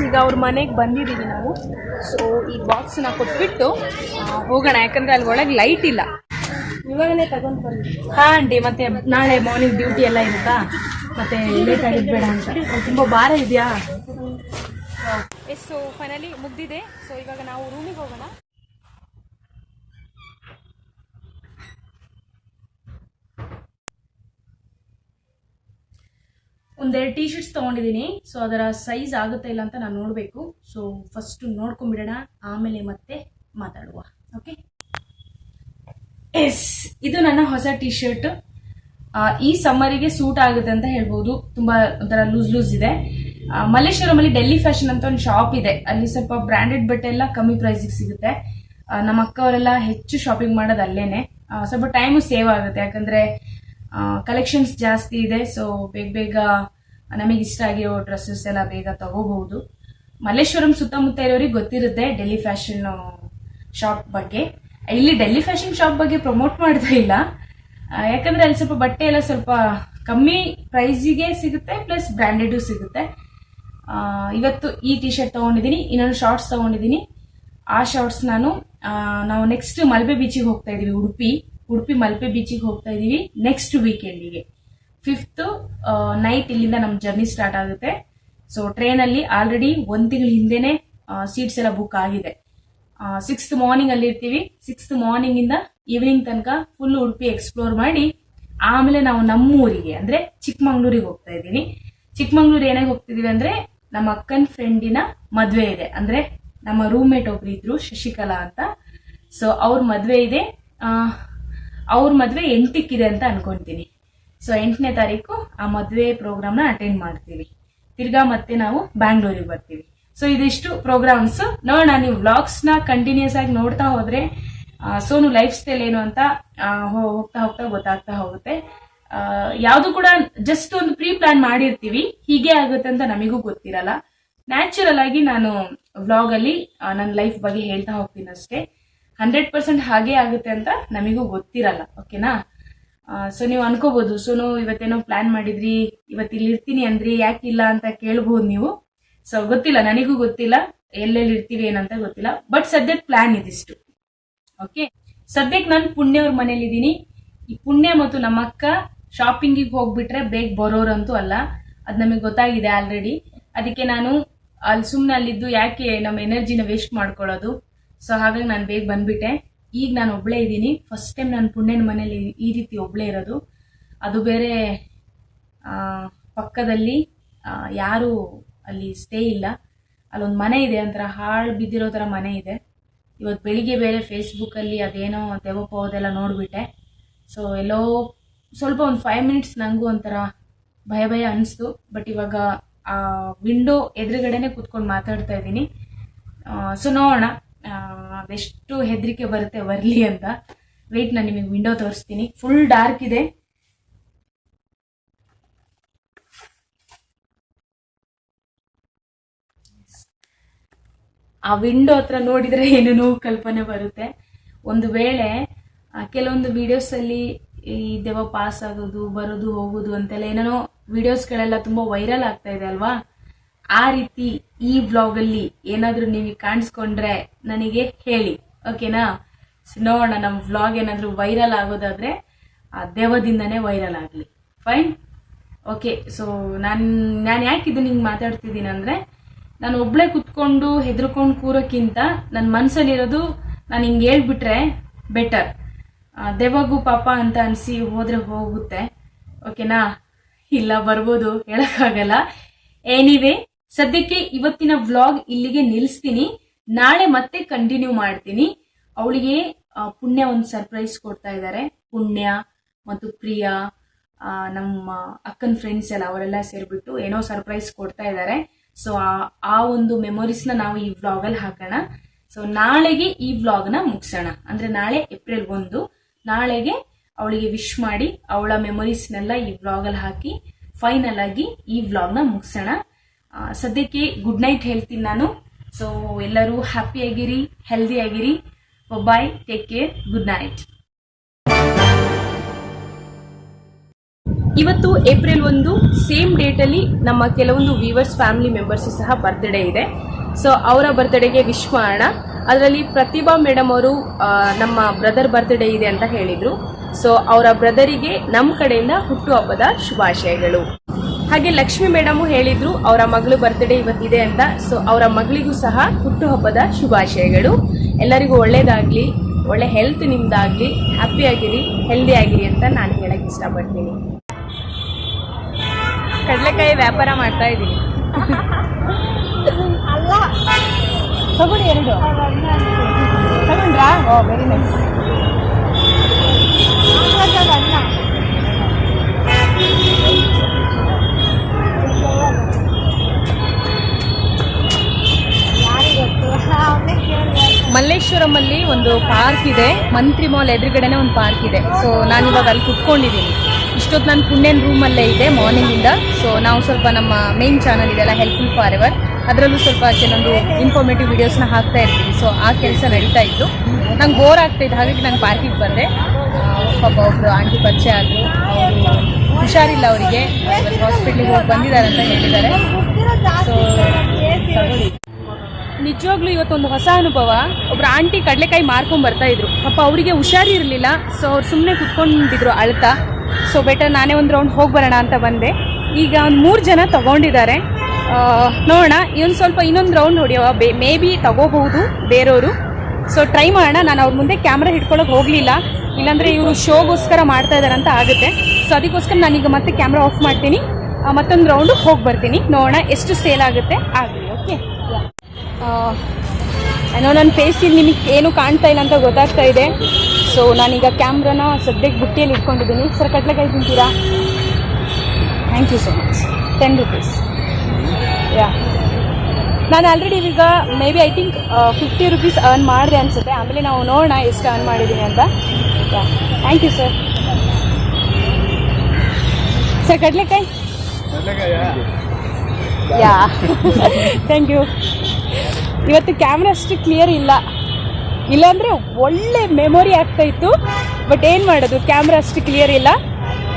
ಈಗ ಅವ್ರ ಮನೆಗೆ ಬಂದಿದ್ದೀವಿ ನಾವು. ಸೊ ಈ ಬಾಕ್ಸನ್ನ ಕೊಟ್ಬಿಟ್ಟು ಹೋಗೋಣ, ಯಾಕಂದರೆ ಅಲ್ಲಿ ಒಳಗೆ ಲೈಟ್ ಇಲ್ಲ. ಇವಾಗಲೇ ತಗೊಂಡು ಬಂದು. ಹಾಂ ಆಂಟಿ, ಮತ್ತೆ ನಾಳೆ ಮಾರ್ನಿಂಗ್ ಡ್ಯೂಟಿ ಎಲ್ಲ ಇರುತ್ತಾ, ಮತ್ತೆ ಲೇಟ್ ಆಗಿದ್ಬೇಡ ಅಂತ. ತುಂಬ ಭಾರ ಇದೆಯಾ? ಎಸ್, ಸೊ ಫೈನಲಿ ಮುಗ್ದಿದೆ. ಸೊ ಇವಾಗ ನಾವು ರೂಮಿಗೆ ಹೋಗೋಣ. ಒಂದೆರಡು ಟೀ ಶರ್ಟ್ಸ್ ತೊಗೊಂಡಿದ್ದೀನಿ. ಸೊ ಅದರ ಸೈಜ್ ಆಗುತ್ತೆ ಇಲ್ಲ ಅಂತ ನಾನು ನೋಡಬೇಕು. ಸೊ ಫಸ್ಟ್ ನೋಡ್ಕೊಂಡ್ಬಿಡೋಣ, ಆಮೇಲೆ ಮತ್ತೆ ಮಾತಾಡುವ. ಓಕೆ. ಎಸ್, ಇದು ನನ್ನ ಹೊಸ ಟೀ ಶರ್ಟ್. ಈ ಸಮ್ಮರಿಗೆ ಸೂಟ್ ಆಗುತ್ತೆ ಅಂತ ಹೇಳ್ಬೋದು. ತುಂಬ ಒಂಥರ ಲೂಸ್ ಇದೆ. ಮಲ್ಲೇಶ್ವರಮಲ್ಲಿ ಡೆಲ್ಲಿ ಫ್ಯಾಷನ್ ಅಂತ ಒಂದು ಶಾಪ್ ಇದೆ. ಅಲ್ಲಿ ಸ್ವಲ್ಪ ಬ್ರ್ಯಾಂಡೆಡ್ ಬಟ್ಟೆ ಎಲ್ಲ ಕಮ್ಮಿ ಪ್ರೈಸಿಗೆ ಸಿಗುತ್ತೆ. ನಮ್ಮ ಅಕ್ಕವರೆಲ್ಲ ಹೆಚ್ಚು ಶಾಪಿಂಗ್ ಮಾಡೋದು ಅಲ್ಲೇನೆ. ಸ್ವಲ್ಪ ಟೈಮು ಸೇವ್ ಆಗುತ್ತೆ, ಯಾಕಂದರೆ ಕಲೆಕ್ಷನ್ಸ್ ಜಾಸ್ತಿ ಇದೆ. ಸೊ ಬೇಗ ನಮಗೆ ಇಷ್ಟ ಆಗಿರೋ ಡ್ರೆಸ್ಸಸ್ ಎಲ್ಲ ಬೇಗ ತಗೋಬಹುದು. ಮಲ್ಲೇಶ್ವರಂ ಸುತ್ತಮುತ್ತ ಇರೋರಿಗೆ ಗೊತ್ತಿರುತ್ತೆ ಡೆಲ್ಲಿ ಫ್ಯಾಷನ್ ಶಾಪ್ ಬಗ್ಗೆ. ಇಲ್ಲಿ ಡೆಲ್ಲಿ ಫ್ಯಾಷನ್ ಶಾಪ್ ಬಗ್ಗೆ ಪ್ರಮೋಟ್ ಮಾಡ್ತಾ ಇಲ್ಲ, ಯಾಕಂದ್ರೆ ಅಲ್ಲಿ ಸ್ವಲ್ಪ ಬಟ್ಟೆ ಎಲ್ಲ ಸ್ವಲ್ಪ ಕಮ್ಮಿ ಪ್ರೈಸಿಗೆ ಸಿಗುತ್ತೆ, ಪ್ಲಸ್ ಬ್ರ್ಯಾಂಡೆಡು ಸಿಗುತ್ತೆ. ಇವತ್ತು ಈ ಟಿ ಶರ್ಟ್ ತಗೊಂಡಿದ್ದೀನಿ, ಇನ್ನೊಂದು ಶಾರ್ಟ್ಸ್ ತಗೊಂಡಿದ್ದೀನಿ. ಆ ಶಾರ್ಟ್ಸ್ ನಾವು ನೆಕ್ಸ್ಟ್ ಮಲ್ಪೆ ಬೀಚಿಗೆ ಹೋಗ್ತಾ ಇದೀವಿ. ಉಡುಪಿ ಮಲ್ಪೆ ಬೀಚಿಗೆ ಹೋಗ್ತಾ ಇದೀವಿ ನೆಕ್ಸ್ಟ್ ವೀಕೆಂಡಿಗೆ. 5th ನೈಟ್ ಇಲ್ಲಿಂದ ನಮ್ಮ ಜರ್ನಿ ಸ್ಟಾರ್ಟ್ ಆಗುತ್ತೆ. ಸೊ ಟ್ರೈನಲ್ಲಿ ಆಲ್ರೆಡಿ 1 ತಿಂಗಳ ಹಿಂದೆನೆ ಸೀಟ್ಸ್ ಎಲ್ಲ ಬುಕ್ ಆಗಿದೆ. 6th ಮಾರ್ನಿಂಗ್ ಅಲ್ಲಿ ಇರ್ತೀವಿ. 6th ಮಾರ್ನಿಂಗ್ ಇಂದ ಈವ್ನಿಂಗ್ ತನಕ ಫುಲ್ ಉಡುಪಿ ಎಕ್ಸ್ಪ್ಲೋರ್ ಮಾಡಿ ಆಮೇಲೆ ನಾವು ನಮ್ಮೂರಿಗೆ ಅಂದ್ರೆ ಚಿಕ್ಕಮಂಗ್ಳೂರಿಗೆ ಹೋಗ್ತಾ ಇದ್ದೀವಿ. ಚಿಕ್ಕಮಂಗ್ಳೂರು ಏನಾಗಿ ಹೋಗ್ತಿದೀವಿ ಅಂದ್ರೆ ನಮ್ಮ ಅಕ್ಕನ ಫ್ರೆಂಡಿನ ಮದ್ವೆ ಇದೆ. ಅಂದ್ರೆ ನಮ್ಮ ರೂಮ್ಮೇಟ್ ಒಬ್ರು ಇದ್ರು, ಶಶಿಕಲಾ ಅಂತ. ಸೊ ಅವ್ರ ಮದ್ವೆ ಇದೆ. ಅವ್ರ ಮದ್ವೆ 8ಕ್ಕೆ ಅಂತ ಅನ್ಕೊಂತೀನಿ. ಸೊ 8ನೇ ತಾರೀಕು ಆ ಮದ್ವೆ ಪ್ರೋಗ್ರಾಮ್ನ ಅಟೆಂಡ್ ಮಾಡ್ತೀವಿ. ತಿರ್ಗಾ ಮತ್ತೆ ನಾವು ಬ್ಯಾಂಗ್ಳೂರಿಗೆ ಬರ್ತೀವಿ. ಸೊ ಇದಿಷ್ಟು ಪ್ರೋಗ್ರಾಮ್ಸ್. ನೋಡೋಣ, ನೀವು ವ್ಲಾಗ್ಸ್ ನ ಕಂಟಿನ್ಯೂಸ್ ಆಗಿ ನೋಡ್ತಾ ಹೋದ್ರೆ ಸೋನು ಲೈಫ್ ಸ್ಟೈಲ್ ಏನು ಅಂತ ಹೋಗ್ತಾ ಹೋಗ್ತಾ ಗೊತ್ತಾಗ್ತಾ ಹೋಗುತ್ತೆ. ಯಾವುದು ಕೂಡ ಜಸ್ಟ್ ಒಂದು ಪ್ರೀ ಪ್ಲಾನ್ ಮಾಡಿರ್ತೀವಿ, ಹೀಗೆ ಆಗುತ್ತೆ ಅಂತ ನಮಗೂ ಗೊತ್ತಿರಲ್ಲ. ನ್ಯಾಚುರಲ್ ಆಗಿ ನಾನು ವ್ಲಾಗ್ ಅಲ್ಲಿ ನನ್ನ ಲೈಫ್ ಬಗ್ಗೆ ಹೇಳ್ತಾ ಹೋಗ್ತೀನಿ ಅಷ್ಟೇ. 100% ಹಾಗೆ ಆಗುತ್ತೆ ಅಂತ ನಮಗೂ ಗೊತ್ತಿರಲ್ಲ. ಓಕೆನಾ? ಸೊ ನೀವು ಅನ್ಕೋಬಹುದು, ಸೋನು ಇವತ್ತೇನೋ ಪ್ಲಾನ್ ಮಾಡಿದ್ರಿ, ಇವತ್ತು ಇಲ್ಲಿ ಇರ್ತೀನಿ ಅಂದ್ರಿ, ಯಾಕಿಲ್ಲ ಅಂತ ಕೇಳ್ಬಹುದು ನೀವು. ಸೊ ಗೊತ್ತಿಲ್ಲ, ನನಗೂ ಗೊತ್ತಿಲ್ಲ ಎಲ್ಲೆಲ್ಲಿ ಇರ್ತೀವಿ ಏನಂತ ಗೊತ್ತಿಲ್ಲ. ಬಟ್ ಸದ್ಯಕ್ಕೆ ಪ್ಲಾನ್ ಇದಿಷ್ಟು. ಓಕೆ, ಸದ್ಯಕ್ಕೆ ನಾನು ಪುಣ್ಯವ್ರ ಮನೇಲಿ ಇದ್ದೀನಿ. ಈ ಪುಣ್ಯ ಮತ್ತು ನಮ್ಮ ಅಕ್ಕ ಶಾಪಿಂಗಿಗೆ ಹೋಗ್ಬಿಟ್ರೆ ಬೇಗ ಬರೋರಂತೂ ಅಲ್ಲ, ಅದ್ ನಮಗೆ ಗೊತ್ತಾಗಿದೆ ಆಲ್ರೆಡಿ. ಅದಕ್ಕೆ ನಾನು ಅಲ್ಲಿ ಸುಮ್ಮನೆ ಅಲ್ಲಿದ್ದು ಯಾಕೆ ನಮ್ಮ ಎನರ್ಜಿನ ವೇಸ್ಟ್ ಮಾಡ್ಕೊಳ್ಳೋದು. ಸೊ ಹಾಗಾಗಿ ನಾನು ಬೇಗ ಬಂದ್ಬಿಟ್ಟೆ. ಈಗ ನಾನು ಒಬ್ಳೇ ಇದ್ದೀನಿ. ಫಸ್ಟ್ ಟೈಮ್ ನಾನು ಪುಣ್ಯನ ಮನೇಲಿ ಈ ರೀತಿ ಒಬ್ಳೇ ಇರೋದು. ಅದು ಬೇರೆ ಪಕ್ಕದಲ್ಲಿ ಯಾರು ಅಲ್ಲಿ ಸ್ಟೇ ಇಲ್ಲ. ಅಲ್ಲೊಂದು ಮನೆ ಇದೆ, ಒಂಥರ ಹಾಳು ಬಿದ್ದಿರೋ ಥರ ಮನೆ ಇದೆ. ಇವತ್ತು ಬೆಳಿಗ್ಗೆ ಬೇರೆ ಫೇಸ್ಬುಕ್ಕಲ್ಲಿ ಅದೇನೋ ದೆವಪ್ಪ ಅದೆಲ್ಲ ನೋಡಿಬಿಟ್ಟೆ. ಸೊ ಎಲ್ಲೋ ಸ್ವಲ್ಪ ಒಂದು 5 ಮಿನಿಟ್ಸ್ ನನಗೂ ಒಂಥರ ಭಯ ಅನಿಸ್ತು. ಬಟ್ ಇವಾಗ ಆ ವಿಂಡೋ ಎದುರುಗಡೆನೆ ಕೂತ್ಕೊಂಡು ಮಾತಾಡ್ತಾ ಇದ್ದೀನಿ. ಸೊ ನೋಡೋಣ ಅದೆಷ್ಟು ಹೆದರಿಕೆ ಬರುತ್ತೆ ಬರ್ಲಿ ಅಂತ. ವೇಟ್, ನಾನು ನಿಮಗೆ ವಿಂಡೋ ತೋರಿಸ್ತೀನಿ. ಫುಲ್ ಡಾರ್ಕ್ ಇದೆ. ಆ ವಿಂಡೋ ಹತ್ರ ನೋಡಿದ್ರೆ ಏನೇನೋ ಕಲ್ಪನೆ ಬರುತ್ತೆ. ಒಂದು ವೇಳೆ ಕೆಲವೊಂದು ವಿಡಿಯೋಸ್ ಅಲ್ಲಿ ಈ ದೆವ್ವ ಪಾಸ್ ಆಗೋದು ಬರೋದು ಹೋಗೋದು ಅಂತೆಲ್ಲ ಏನೇನೋ ವಿಡಿಯೋಸ್ಗಳೆಲ್ಲ ತುಂಬಾ ವೈರಲ್ ಆಗ್ತಾ ಇದೆ ಅಲ್ವಾ, ಆ ರೀತಿ ಈ ವ್ಲಾಗ್ ಅಲ್ಲಿ ಏನಾದ್ರೂ ನೀವು ಕಾಣಿಸ್ಕೊಂಡ್ರೆ ನನಗೆ ಹೇಳಿ. ಓಕೆನಾ? ನೋಡೋಣ, ನಮ್ಮ ವ್ಲಾಗ್ ಏನಾದ್ರೂ ವೈರಲ್ ಆಗೋದಾದ್ರೆ ಆ ದೆವ್ವದಿಂದನೇ ವೈರಲ್ ಆಗ್ಲಿ. ಫೈನ್. ಓಕೆ, ಸೊ ನಾನು ಯಾಕೆ ಇದನ್ನ ಹಿಂಗೆ ಮಾತಾಡ್ತಿದ್ದೀನಿ ಅಂದ್ರೆ, ನಾನು ಒಬ್ಳೆ ಕುತ್ಕೊಂಡು ಹೆದರ್ಕೊಂಡು ಕೂರೋಕ್ಕಿಂತ ನನ್ನ ಮನ್ಸಲ್ಲಿರೋದು ನಾನು ಹಿಂಗೆ ಹೇಳ್ಬಿಟ್ರೆ ಬೆಟರ್. ದೆವ್ವಗೂ ಪಾಪ ಅಂತ ಅನ್ಸಿ ಹೋದ್ರೆ ಹೋಗುತ್ತೆ. ಓಕೆನಾ? ಇಲ್ಲ ಬರ್ಬೋದು, ಹೇಳಕ್ಕಾಗಲ್ಲ. ಎನಿವೇ, ಸದ್ಯಕ್ಕೆ ಇವತ್ತಿನ ವ್ಲಾಗ್ ಇಲ್ಲಿಗೆ ನಿಲ್ಲಿಸ್ತೀನಿ. ನಾಳೆ ಮತ್ತೆ ಕಂಟಿನ್ಯೂ ಮಾಡ್ತೀನಿ. ಅವಳಿಗೆ ಪುಣ್ಯ ಒಂದು ಸರ್ಪ್ರೈಸ್ ಕೊಡ್ತಾ ಇದ್ದಾರೆ. ಪುಣ್ಯ ಮತ್ತು ಪ್ರಿಯಾ, ನಮ್ಮ ಅಕ್ಕನ ಫ್ರೆಂಡ್ಸ್ ಎಲ್ಲ ಅವರೆಲ್ಲ ಸೇರ್ಬಿಟ್ಟು ಏನೋ ಸರ್ಪ್ರೈಸ್ ಕೊಡ್ತಾ ಇದ್ದಾರೆ. ಸೊ ಆ ಒಂದು ಮೆಮೊರೀಸ್ನ ನಾವು ಈ ವ್ಲಾಗ್ ಅಲ್ಲಿ ಹಾಕೋಣ. ಸೊ ನಾಳೆಗೆ ಈ ವ್ಲಾಗ್ ನ ಮುಗಿಸೋಣ. ಅಂದ್ರೆ ನಾಳೆ ಏಪ್ರಿಲ್ 1, ನಾಳೆಗೆ ಅವಳಿಗೆ ವಿಶ್ ಮಾಡಿ ಅವಳ ಮೆಮೊರೀಸ್ನೆಲ್ಲ ಈ ವ್ಲಾಗ್ ಅಲ್ಲಿ ಹಾಕಿ ಫೈನಲ್ ಆಗಿ ಈ ವ್ಲಾಗ್ ನ ಮುಗಿಸೋಣ. ಸದ್ಯಕ್ಕೆ ಗುಡ್ ನೈಟ್ ಹೇಳ್ತೀನಿ ನಾನು. ಸೊ ಎಲ್ಲರೂ ಹ್ಯಾಪಿ ಆಗಿರಿ, ಹೆಲ್ದಿ ಆಗಿರಿ. ಬಾಯ್, ಟೇಕ್ ಕೇರ್, ಗುಡ್ ನೈಟ್. ಇವತ್ತು ಏಪ್ರಿಲ್ 1, ಸೇಮ್ ಡೇಟ್ ಅಲ್ಲಿ ನಮ್ಮ ಕೆಲವೊಂದು ವ್ಯೂವರ್ಸ್ ಫ್ಯಾಮಿಲಿ ಮೆಂಬರ್ಸ್ ಸಹ ಬರ್ತ್ಡೇ ಇದೆ. ಸೊ ಅವರ ಬರ್ತ್ಡೇಗೆ ವಿಶ್ ಮಾಡೋಣ. ಅದರಲ್ಲಿ ಪ್ರತಿಭಾ ಮೇಡಮ್ ಅವರು ನಮ್ಮ ಬ್ರದರ್ ಬರ್ತ್ಡೇ ಇದೆ ಅಂತ ಹೇಳಿದ್ರು. ಸೊ ಅವರ ಬ್ರದರಿಗೆ ನಮ್ಮ ಕಡೆಯಿಂದ ಹುಟ್ಟುಹಬ್ಬದ ಶುಭಾಶಯಗಳು. ಹಾಗೆ ಲಕ್ಷ್ಮಿ ಮೇಡಮ್ ಹೇಳಿದ್ರು ಅವರ ಮಗಳು ಬರ್ತ್ಡೇ ಇವತ್ತಿದೆ ಅಂತ. ಸೊ ಅವರ ಮಗಳಿಗೂ ಸಹ ಹುಟ್ಟುಹಬ್ಬದ ಶುಭಾಶಯಗಳು. ಎಲ್ಲರಿಗೂ ಒಳ್ಳೇದಾಗ್ಲಿ, ಒಳ್ಳೆ ಹೆಲ್ತ್ ನಿಮ್ದಾಗ್ಲಿ, ಹ್ಯಾಪಿ ಆಗಿರಿ, ಹೆಲ್ದಿ ಆಗಿರಿ ಅಂತ ನಾನು ಹೇಳಕ್ ಇಷ್ಟಪಡ್ತೀನಿ. ಕಡಲೆಕಾಯಿ ವ್ಯಾಪಾರ ಮಾಡ್ತಾ ಇದ್ದೀನಿ. ತಗೊಂಡು 2 ತಗೊಂಡ್ರಾ? ಓ ವೆರಿ ನೈಸ್. ಮಲ್ಲೇಶ್ವರಂ ಅಲ್ಲಿ ಒಂದು ಪಾರ್ಕ್ ಇದೆ, ಮಂತ್ರಿ ಮಾಲ್ ಎದುರುಗಡೆನೆ ಒಂದು ಪಾರ್ಕ್ ಇದೆ. ಸೊ ನಾನು ಇವಾಗ ಅಲ್ಲಿ ಕುತ್ಕೊಂಡಿದ್ದೀನಿ. ಇಷ್ಟೊತ್ತು ನಾನು ಪುಣ್ಯನ್ ರೂಮಲ್ಲೇ ಇದೆ ಮಾರ್ನಿಂಗ್ ಇಂದ. ಸೊ ನಾವು ಸ್ವಲ್ಪ ನಮ್ಮ ಮೇನ್ ಚಾನಲ್ ಇದೆಲ್ಲ ಹೆಲ್ಪ್ಫುಲ್ ಫಾರ್ ಎವರ್, ಅದರಲ್ಲೂ ಸ್ವಲ್ಪ ಕೆಲವೊಂದು ಇನ್ಫಾರ್ಮೇಟಿವ್ ವಿಡಿಯೋಸ್ನ ಹಾಕ್ತಾ ಇರ್ತೀವಿ. ಸೊ ಆ ಕೆಲಸ ನಡೀತಾ ಇತ್ತು. ನಂಗೆ ಬೋರ್ ಆಗ್ತಾಯಿತ್ತು, ಹಾಗಾಗಿ ನಾನು ಪಾರ್ಕಿಗೆ ಬಂದೆ. ಪಾಪ ಒಬ್ರು ಆಂಟಿ ಪರಿಚಯ ಆದರು. ಅವರು ಹುಷಾರಿಲ್ಲ, ಅವರಿಗೆ ಹಾಸ್ಪಿಟ್ಲಿಗೆ ಹೋಗಿ ಬಂದಿದ್ದಾರೆ ಅಂತ ಹೇಳಿದ್ದಾರೆ. ಸೊ ನಿಜವಾಗ್ಲೂ ಇವತ್ತೊಂದು ಹೊಸ ಅನುಭವ. ಒಬ್ರು ಆಂಟಿ ಕಡಲೆಕಾಯಿ ಮಾರ್ಕೊಂಡ್ ಬರ್ತಾ ಇದ್ರು. ಪಾಪ ಅವರಿಗೆ ಹುಷಾರಿರಲಿಲ್ಲ, ಸೊ ಅವ್ರು ಸುಮ್ಮನೆ ಕುತ್ಕೊಂಡಿದ್ರು ಅಳ್ತಾ. ಸೊ ಬೆಟರ್ ನಾನೇ ಒಂದು ರೌಂಡ್ ಹೋಗಿ ಬರೋಣ ಅಂತ ಬಂದೆ. ಈಗ ಒಂದು 3 ಜನ ತಗೊಂಡಿದ್ದಾರೆ. ನೋಡೋಣ ಇನ್ನೊಂದು ರೌಂಡ್ ಹೊಡೆಯುವ. ಮೇ ಬಿ ತಗೋಬಹುದು ಬೇರೆಯವರು. ಸೊ ಟ್ರೈ ಮಾಡೋಣ. ನಾನು ಅವ್ರ ಮುಂದೆ ಕ್ಯಾಮ್ರಾ ಹಿಡ್ಕೊಳ್ಳೋಕೆ ಹೋಗಲಿಲ್ಲ, ಇಲ್ಲಾಂದರೆ ಇವರು ಶೋಗೋಸ್ಕರ ಮಾಡ್ತಾ ಇದ್ದಾರೆ ಅಂತ ಆಗುತ್ತೆ. ಸೊ ಅದಕ್ಕೋಸ್ಕರ ನಾನೀಗ ಮತ್ತೆ ಕ್ಯಾಮ್ರಾ ಆಫ್ ಮಾಡ್ತೀನಿ, ಮತ್ತೊಂದು ರೌಂಡು ಹೋಗಿ ಬರ್ತೀನಿ. ನೋಡೋಣ ಎಷ್ಟು ಸೇಲ್ ಆಗುತ್ತೆ ಆಗಲಿ. ಓಕೆ, ಏನೋ ನನ್ನ ಫೇಸಲ್ಲಿ ನಿಮಗೆ ಏನು ಕಾಣ್ತಾ ಇಲ್ಲ ಅಂತ ಗೊತ್ತಾಗ್ತಾ ಇದೆ. ಸೊ ನಾನೀಗ ಕ್ಯಾಮ್ರಾನ ಸದ್ಯಕ್ಕೆ ಬುಟ್ಟಿಯಲ್ಲಿ ಇಟ್ಕೊಂಡಿದ್ದೀನಿ. ಸರ್ ಕಡಲೆಕಾಯಿ ತಿಂತೀರಾ? Thank you so much. 10 rupees. Yeah, ನಾನು ಆಲ್ರೆಡಿ ಈಗ maybe I think 50 rupees earn ಮಾಡಿದೆ ಅನಿಸುತ್ತೆ. ಆಮೇಲೆ ನಾವು ನೋಡೋಣ ಎಷ್ಟು ಅರ್ನ್ ಮಾಡಿದ್ದೀನಿ ಅಂತ. Yeah, thank you sir. Sir ಕಡಲೆಕಾಯಿ? Yeah, thank you. ಇವತ್ತು ಕ್ಯಾಮ್ರಾ ಅಷ್ಟು ಕ್ಲಿಯರ್ ಇಲ್ಲಾಂದರೆ ಒಳ್ಳೆ ಮೆಮೊರಿ ಆಗ್ತಾಯಿತ್ತು. ಬಟ್ ಏನು ಮಾಡೋದು, ಕ್ಯಾಮ್ರಾ ಅಷ್ಟು ಕ್ಲಿಯರ್ ಇಲ್ಲ.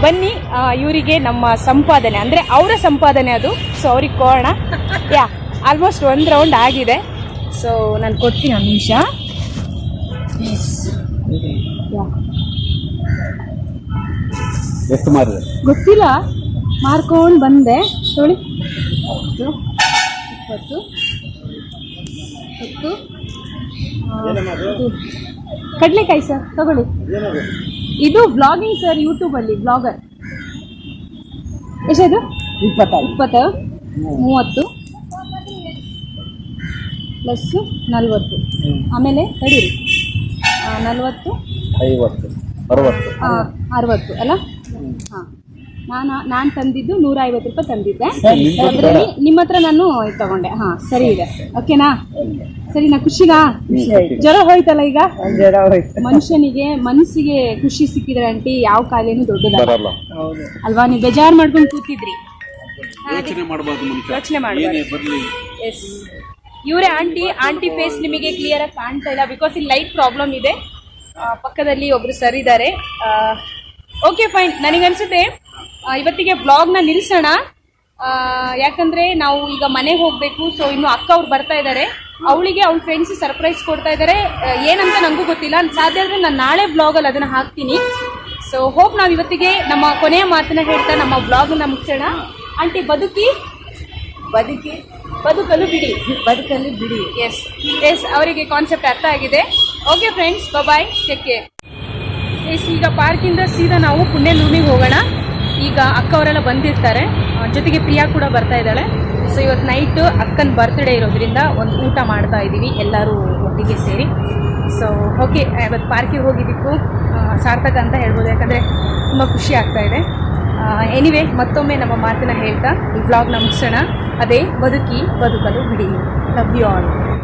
ಬನ್ನಿ, ಇವರಿಗೆ ನಮ್ಮ ಸಂಪಾದನೆ ಅಂದರೆ ಅವರ ಸಂಪಾದನೆ ಅದು. ಸೊ ಅವ್ರಿಗೆ ಕೊಡೋಣ. ಯಾ, ಆಲ್ಮೋಸ್ಟ್ 1 ರೌಂಡ್ ಆಗಿದೆ. ಸೊ ನಾನು ಕೊಡ್ತೀನಿ, ಒಂದು ನಿಮಿಷ. ಯಾ, ಎಷ್ಟು ಮಾರಿದೆ ಗೊತ್ತಿಲ್ಲ, ಮಾರ್ಕೊಂಡು ಬಂದೆ. ನೋಡಿ, 20, 10, ಕಡಲೆಕಾಯಿ ಸರ್ ತಗೊಳ್ಳಿ. ಇದು ಬ್ಲಾಗಿಂಗ್ ಸರ್, ಯೂಟ್ಯೂಬಲ್ಲಿ ಬ್ಲಾಗರ್. ಎಷ್ಟಿದು? 20, 30 ಪ್ಲಸ್ 40. ಆಮೇಲೆ ತಡೀರಿ, 40, 50, 60. 60 ಅಲ್ಲ? ಹಾಂ, ನಾನು ತಂದಿದ್ದು 150 ರೂಪಾಯಿ ತಂದಿದ್ದೆ. ಅದರಲ್ಲಿ ನಿಮ್ಮ ಹತ್ರ ನಾನು ಇದು ತಗೊಂಡೆ. ಹಾಂ, ಸರಿ ಇದೆ. ಓಕೆನಾ? ಸರಿನಾ? ಖುಷಿನಾ? ಜ್ವರ ಹೋಯ್ತಲ್ಲ ಈಗ? ಮನುಷ್ಯನಿಗೆ ಮನಸ್ಸಿಗೆ ಖುಷಿ ಸಿಕ್ಕಿದ್ರೆ ಆಂಟಿ ಯಾವ ಕಾಲೇನು ದೊಡ್ಡದಲ್ಲ ಅಲ್ವಾ? ನೀವು ಬೇಜಾರು ಮಾಡ್ಕೊಂಡು ಕೂತಿದ್ರಿ, ಯೋಚನೆ ಮಾಡಬಾರ್ದು. ಎಸ್, ಇವರೇ ಆಂಟಿ ಫೇಸ್ ನಿಮಗೆ ಕ್ಲಿಯರ್ ಆಗಿ ಕಾಣ್ತಾ ಇಲ್ಲ, ಬಿಕಾಸ್ ಇಲ್ಲಿ ಲೈಟ್ ಪ್ರಾಬ್ಲಮ್ ಇದೆ. ಪಕ್ಕದಲ್ಲಿ ಒಬ್ರು ಸರ್ ಇದ್ದಾರೆ. ಓಕೆ ಫೈನ್, ನನಗನ್ಸುತ್ತೆ ಇವತ್ತಿಗೆ ಬ್ಲಾಗ್ನ ನಿಲ್ಲಿಸೋಣ. ಯಾಕಂದ್ರೆ ನಾವು ಈಗ ಮನೆಗೆ ಹೋಗಬೇಕು. ಸೊ ಇನ್ನು ಅಕ್ಕ ಅವ್ರು ಬರ್ತಾ ಇದ್ದಾರೆ, ಅವಳಿಗೆ ಅವ್ಳ ಫ್ರೆಂಡ್ಸ್ ಸರ್ಪ್ರೈಸ್ ಕೊಡ್ತಾ ಇದ್ದಾರೆ. ಏನಂತ ನನಗೂ ಗೊತ್ತಿಲ್ಲ. ಸಾಧ್ಯ ಆದರೆ ನಾನು ನಾಳೆ ಬ್ಲಾಗಲ್ಲಿ ಅದನ್ನು ಹಾಕ್ತೀನಿ. ಸೊ ಹೋಪ್ ನಾವು ಇವತ್ತಿಗೆ ನಮ್ಮ ಕೊನೆಯ ಮಾತನ್ನ ಹೇಳ್ತಾ ನಮ್ಮ ಬ್ಲಾಗನ್ನ ಮುಗಿಸೋಣ. ಆಂಟಿ, ಬದುಕಲು ಬಿಡಿ. ಎಸ್, ಅವರಿಗೆ ಕಾನ್ಸೆಪ್ಟ್ ಅರ್ಥ ಆಗಿದೆ. ಓಕೆ ಫ್ರೆಂಡ್ಸ್, ಬಾಯ್, ಟೇಕ್ ಕೇರ್. ಎಸ್, ಈಗ ಪಾರ್ಕಿಂದ ಸೀದಾ ನಾವು ಪುಣ್ಯ ರೂಮಿಗೆ ಹೋಗೋಣ. ಈಗ ಅಕ್ಕ ಅವರೆಲ್ಲ ಬಂದಿರ್ತಾರೆ, ಜೊತೆಗೆ ಪ್ರಿಯಾ ಕೂಡ ಬರ್ತಾ ಇದ್ದಾಳೆ. ಸೊ ಇವತ್ತು ನೈಟ್ ಅಕ್ಕನ ಬರ್ತ್ಡೇ ಇರೋದ್ರಿಂದ ಒಂದು ಊಟ ಮಾಡ್ತಾ ಇದ್ದೀವಿ ಎಲ್ಲರೂ ಒಟ್ಟಿಗೆ ಸೇರಿ. ಸೊ ಓಕೆ, ಇವತ್ತು ಪಾರ್ಕಿಗೆ ಹೋಗಿದ್ದಕ್ಕೂ ಸಾರ್ಥಕ ಅಂತ ಹೇಳ್ಬೋದು, ಯಾಕಂದರೆ ತುಂಬ ಖುಷಿ ಆಗ್ತಾ ಇದೆ. ಎನಿವೇ, ಮತ್ತೊಮ್ಮೆ ನಮ್ಮ ಮಾತನ್ನ ಹೇಳ್ತಾ ಈ ವ್ಲಾಗ್ನ ಮುಗಿಸೋಣ. ಅದೇ ಬದುಕಲು ಬಿಡಿ. Love you all.